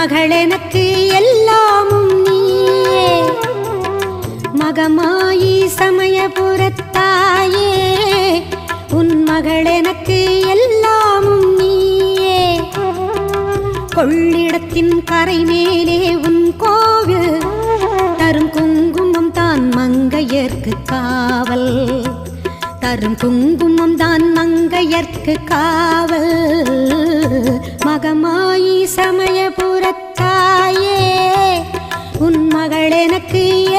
மகள் எனக்கு எல்லாமும் நீயே மகமாயி சமயபுரத்தாயே உன் மகள் எனக்கு எல்லாமும் நீயே கொள்ளிடத்தின் கரை மேலே உன் கோவில் தரும் குங்குமம் தான் மங்கையர்க்கு காவல் தரும் குங்குமம் தான் மங்கையர்க்கு காவல் மகமாயி சமயபுரத்தாயே உன் மகள் எனக்கு